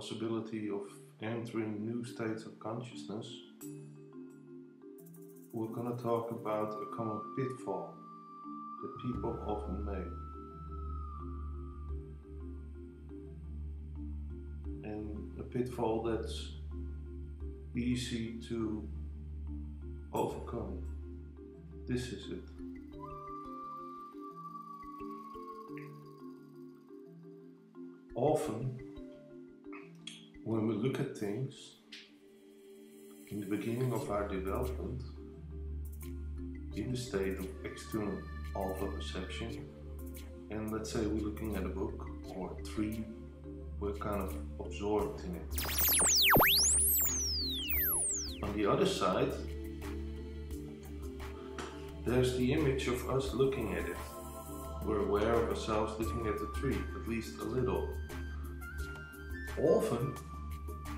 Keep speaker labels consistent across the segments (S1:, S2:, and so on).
S1: possibility of entering new states of consciousness, we're going to talk about a common pitfall that people often make. And a pitfall that's easy to overcome. This is it. Often, when we look at things in the beginning of our development, in the state of external alpha perception, and let's say we're looking at a book or a tree, we're kind of absorbed in it. On the other side, there's the image of us looking at it. We're aware of ourselves looking at the tree, at least a little. Often,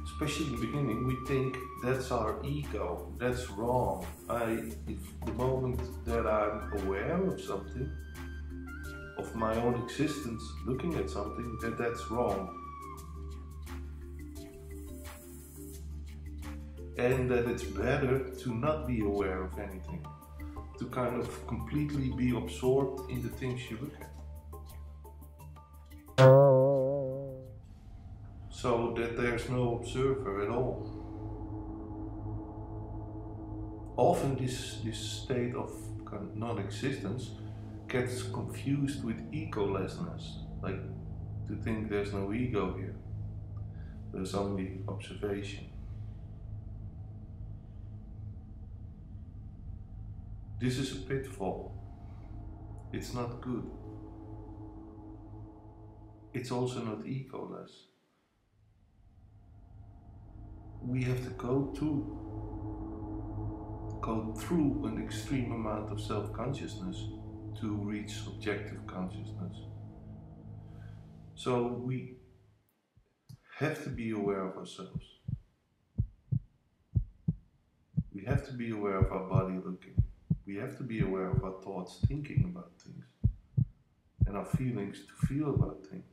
S1: especially in the beginning, we think that's our ego, that's wrong. If the moment that I'm aware of something, of my own existence, looking at something, that's wrong. And that it's better to not be aware of anything, to kind of completely be absorbed in the things you look at. So that there's no observer at all. Often this state of non-existence gets confused with egolessness, like to think there's no ego here, there's only observation. This is a pitfall. It's not good. It's also not egoless. We have to go through an extreme amount of self-consciousness to reach objective consciousness. So we have to be aware of ourselves. We have to be aware of our body looking. We have to be aware of our thoughts thinking about things and our feelings to feel about things.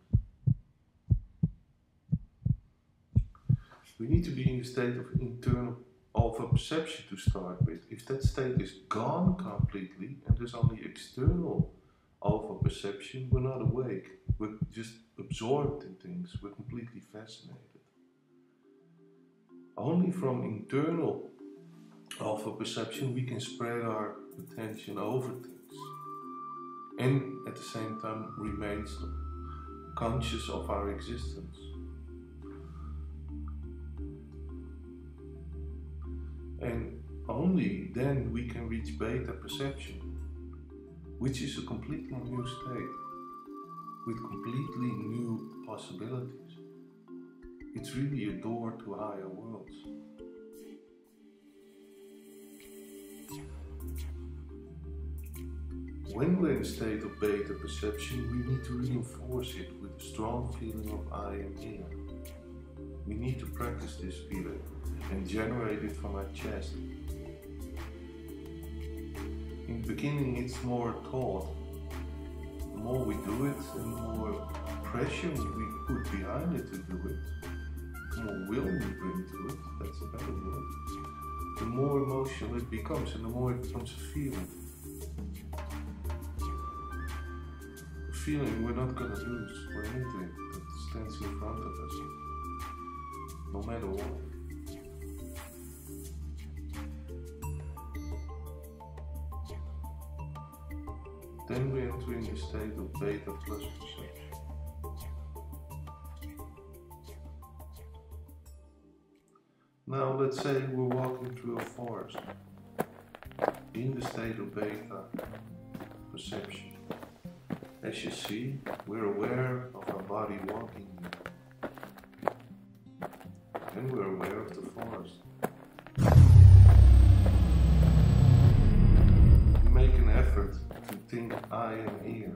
S1: We need to be in a state of internal alpha perception to start with. If that state is gone completely and there's only external alpha perception, we're not awake. We're just absorbed in things. We're completely fascinated. Only from internal alpha perception we can spread our attention over things and at the same time remain conscious of our existence. And only then we can reach beta perception, which is a completely new state with completely new possibilities. It's really a door to higher worlds. When we're in a state of beta perception, we need to reinforce it with a strong feeling of I am here. We need to practice this feeling and generate it from our chest. In the beginning it's more taught. The more we do it, the more pressure we put behind it to do it, the more will we bring to it, that's a better word, the more emotional it becomes and the more it becomes a feeling. A feeling we're not going to lose for anything that stands in front of us, no matter what. Then we enter in the state of beta plus perception. Now let's say we're walking through a forest in the state of beta perception. As you see, we're aware of our body walking here. And we're aware of the forest. We make an effort to think I am here.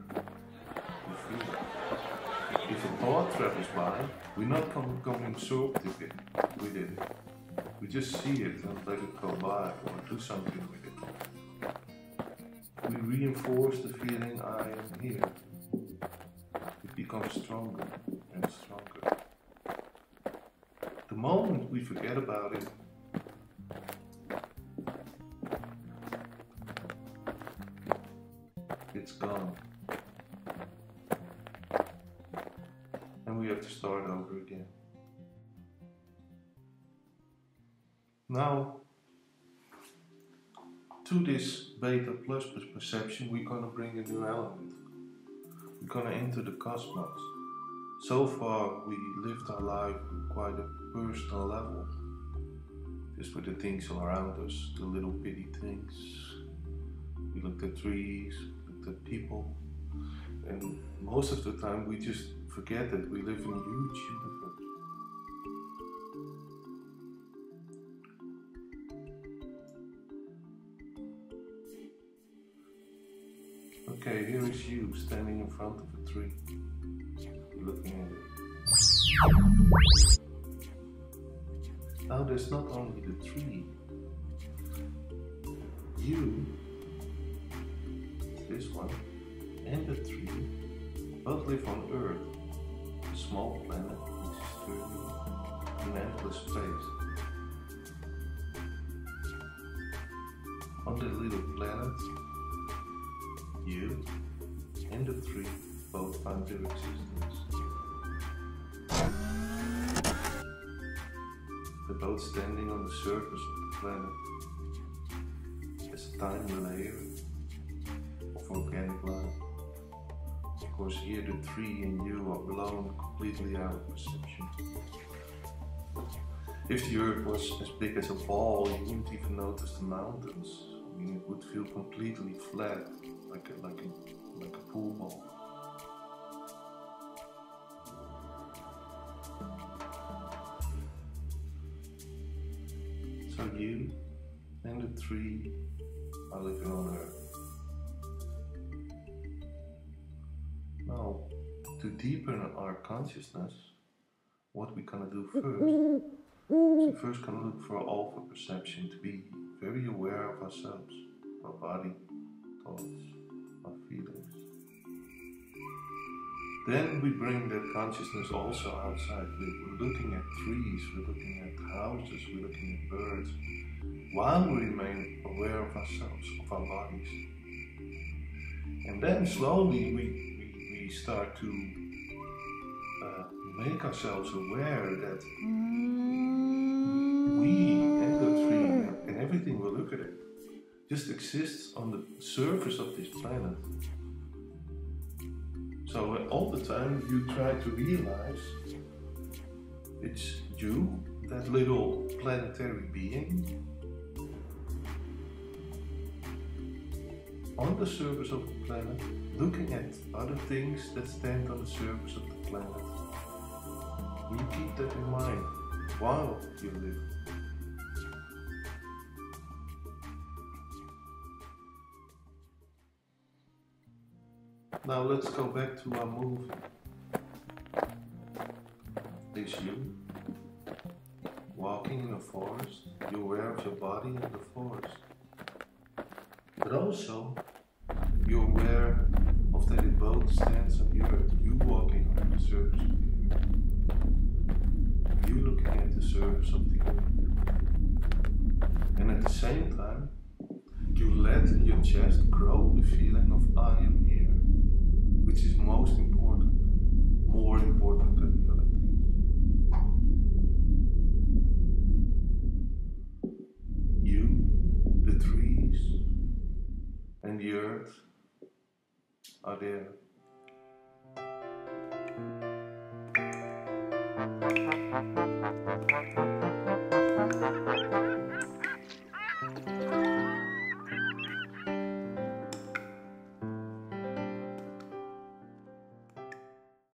S1: If a thought travels by, we're not becoming absorbed with it. We just see it and let it go by or do something with it. We reinforce the feeling I am here. It becomes stronger and stronger. The moment we forget about it, it's gone. And we have to start over again. Now, to this beta plus perception, we're going to bring a new element. We're going to enter the cosmos. So far, we lived our life on quite a personal level, just with the things around us, the little bitty things. We looked at trees, looked at people, and most of the time we just forget that we live in a huge universe. Okay, here is you standing in front of a tree, looking at it. Now there's not only the tree, you, this one, and the tree both live on Earth, a small planet which is turning in endless space. On the little planet, you and the tree both find their existence. They're both standing on the surface of the planet as a tiny layer of organic life. Of course, here the tree and you are blown completely out of perception. If the Earth was as big as a ball, you wouldn't even notice the mountains. I mean, it would feel completely flat, like a pool ball. So you and the tree are living on Earth. Now, to deepen our consciousness, what we're gonna do first? So we're first gonna look for alpha perception, to be very aware of ourselves, our body, thoughts, our feelings. Then we bring that consciousness also outside. We're looking at trees, we're looking at houses, we're looking at birds, while we remain aware of ourselves, of our bodies. And then slowly we start to make ourselves aware that we and the tree and everything we look at it just exists on the surface of this planet. So all the time you try to realize it's you, that little planetary being, on the surface of the planet, looking at other things that stand on the surface of the planet. You keep that in mind while you live. Now let's go back to our movie. This you, walking in a forest, you're aware of your body in the forest. But also, you're aware of that it both stands on the earth, you walking on the surface of the earth, you looking at the surface of the earth. And at the same time, you let in your chest grow the feeling of I am here, which is most important, more important than the other things. You, the trees, and the earth are there.